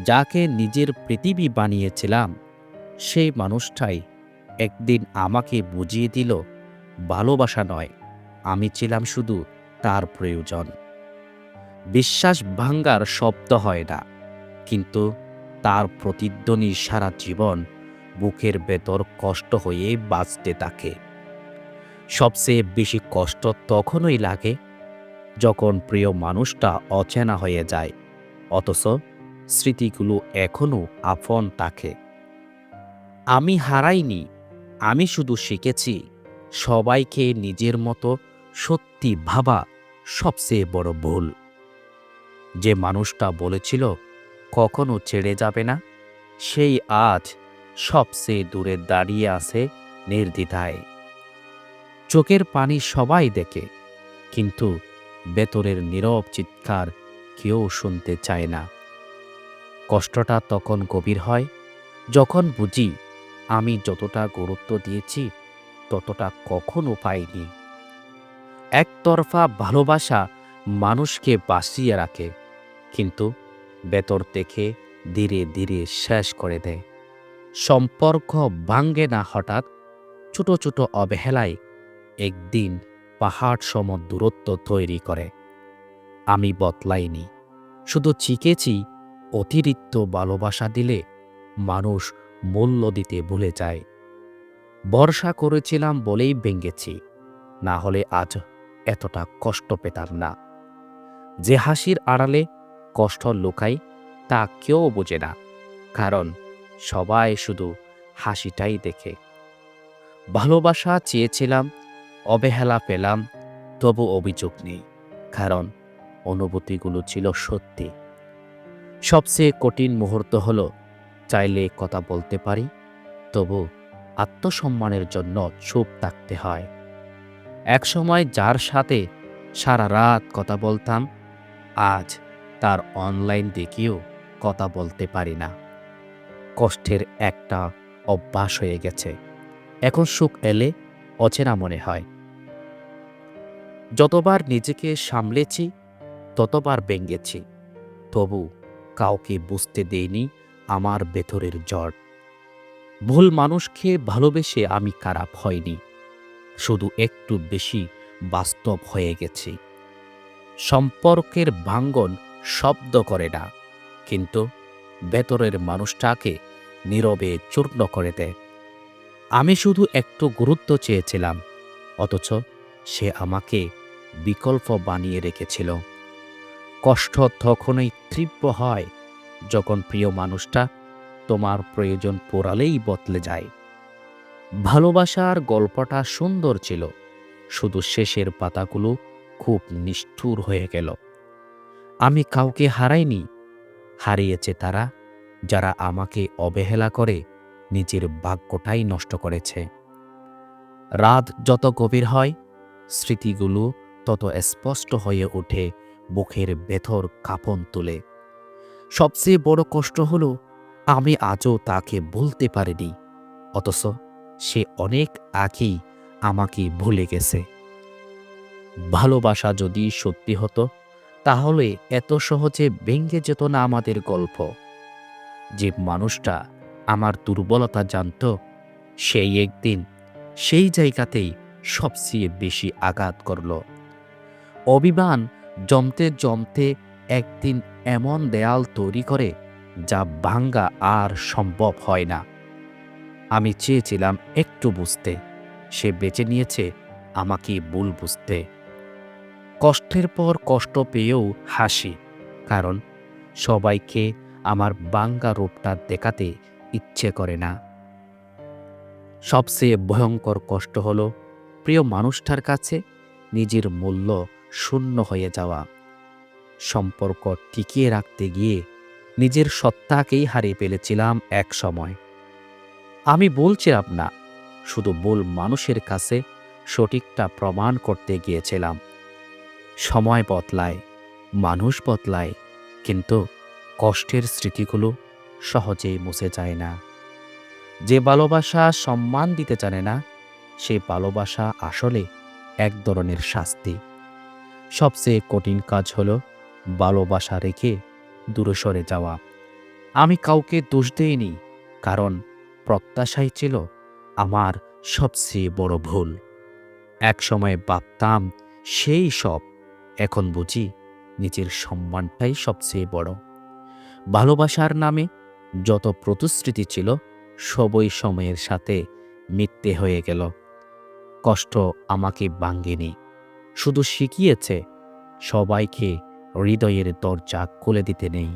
যাকে নিজের পৃথিবী বানিয়েছিলাম, সেই মানুষটাই একদিন আমাকে বুঝিয়ে দিল ভালোবাসা নয়, আমি ছিলাম শুধু তার প্রয়োজন। বিশ্বাস ভাঙ্গার শব্দ হয় না, কিন্তু তার প্রতিধ্বনি সারা জীবন বুকের ভেতর কষ্ট হয়ে বাঁচতে থাকে। সবচেয়ে বেশি কষ্ট তখনই লাগে যখন প্রিয় মানুষটা অচেনা হয়ে যায়, অথচ স্মৃতিগুলো এখনো আপন থাকে। আমি হারাইনি, আমি শুধু শিখেছি সবাইকে নিজের মতো সত্যি ভাবা সবচেয়ে বড় ভুল। যে মানুষটা বলেছিল কখনো ছেড়ে যাবে না, সেই আজ সবচেয়ে দূরে দাঁড়িয়ে আছে নির্দ্বিধায়। চোখের পানি সবাই দেখে, কিন্তু ভেতরের নীরব চিৎকার কেউ শুনতে চায় না। কষ্টটা তখন গভীর হয় যখন বুঝি আমি যতটা গুরুত্ব দিয়েছি ততটা কখনো পাইনি। একতরফা ভালোবাসা মানুষকে বাঁচিয়ে রাখে, কিন্তু ভেতর থেকে ধীরে ধীরে শেষ করে দেয়। সম্পর্ক ভাঙ্গে না হঠাৎ, ছোট ছোট অবহেলায় একদিন পাহাড় সম দূরত্ব তৈরি করে। আমি বদলাইনি, শুধু শিখেছি অতিরিক্ত ভালোবাসা দিলে মানুষ মূল্য দিতে ভুলে যায়। ভরসা করেছিলাম বলেই ভেঙেছি, না হলে আজ এতটা কষ্ট পেতাম না। যে হাসির আড়ালে কষ্ট লুকায় তা কেউ বোঝে না, কারণ সবাই শুধু হাসিটাই দেখে। ভালোবাসা চেয়েছিলাম, অবহেলা পেলাম, তবু অভিযোগ নেই, কারণ অনুভূতিগুলো ছিল সত্যি। সবচেয়ে কঠিন মুহূর্ত হলো চাইলে কথা বলতে পারি, তবু আত্মসম্মানের জন্য চুপ থাকতে হয়। একসময় যার সাথে সারা রাত কথা বলতাম, আজ তার অনলাইন দেখেও কথা বলতে পারি না। কষ্টের একটা অভ্যাস হয়ে গেছে, এখন সুখ এলে অচেনা মনে হয়। যতবার নিজেকে সামলেছি ততবার ভেঙেছি, তবু কাউকে বুঝতে দেইনি আমার ভেতরের জ্বর। ভুল মানুষকে ভালোবেসে আমি খারাপ হয়নি, শুধু একটু বেশি বাস্তব হয়ে গেছি। সম্পর্কের ভাঙ্গন শব্দ করে না, কিন্তু ভেতরের মানুষটাকে নীরবে চূর্ণ করে দেয়। আমি শুধু একটু গুরুত্ব চেয়েছিলাম, অথচ সে আমাকে বিকল্প বানিয়ে রেখেছিল। কষ্ট তখনই তীব্র হয় যখন প্রিয় মানুষটা তোমার প্রয়োজন পোড়ালেই বদলে যায়। ভালোবাসার গল্পটা সুন্দর ছিল, শুধু শেষের পাতাগুলো খুব নিষ্ঠুর হয়ে গেল। আমি কাউকে হারাইনি, হারিয়েছে তারা যারা আমাকে অবহেলা করে নিজের ভাগ্যটাই নষ্ট করেছে। রাত যত গভীর হয়, স্মৃতিগুলো তত স্পষ্ট হয়ে ওঠে, বুকের ভেতর কাঁপন তুলে। সবচেয়ে বড় কষ্ট হলো আমি আজও তাকে বলতে পারিনি, অথচ সে অনেক আগেই আমাকে ভুলে গেছে। ভালোবাসা যদি সত্যি হতো, তাহলে এত সহজে ভেঙে যেত না আমাদের গল্প। যে মানুষটা আমার দুর্বলতা জানত, সেই একদিন সেই জায়গাতেই সবচেয়ে বেশি আঘাত করল। অভিমান জমতে জমতে একদিন এমন দেয়াল তৈরি করে যা ভাঙ্গা আর সম্ভব হয় না। আমি চেয়েছিলাম একটু বুঝতে, সে বেছে নিয়েছে আমাকে ভুল বুঝতে। কষ্টের পর কষ্ট পেয়েও হাসি, কারণ সবাইকে আমার ভাঙ্গা রূপটা দেখাতে ইচ্ছে করে না। সবচেয়ে ভয়ঙ্কর কষ্ট হলো প্রিয় মানুষটার কাছে নিজের মূল্য শূন্য হয়ে যাওয়া। সম্পর্ক টিকিয়ে রাখতে গিয়ে নিজের সত্তাকেই হারিয়ে ফেলেছিলাম এক সময়। আমি বলছিলাম না, শুধু ভুল মানুষের কাছে সঠিকটা প্রমাণ করতে গিয়েছিলাম। সময় বদলায়, মানুষ বদলায়, কিন্তু কষ্টের স্মৃতিগুলো সহজেই মুছে যায় না। যে ভালোবাসা সম্মান দিতে জানে না, সে ভালোবাসা আসলে এক ধরনের শাস্তি। সবচেয়ে কঠিন কাজ হলো ভালোবাসা রেখে দূরে সরে যাওয়া। আমি কাউকে দোষ দেইনি, কারণ প্রত্যাশাই ছিল আমার সবচেয়ে বড় ভুল। একসময় ভাবতাম সেই সব, এখন বুঝি নিজের সম্মানটাই সবচেয়ে বড়। ভালোবাসার নামে যত প্রতিশ্রুতি ছিল সবই সময়ের সাথে মিথ্যে হয়ে গেল। কষ্ট আমাকে ভাঙেনি, শুধু শিখিয়েছে সবাইকে হৃদয়ের দরজা খুলে দিতে নেই।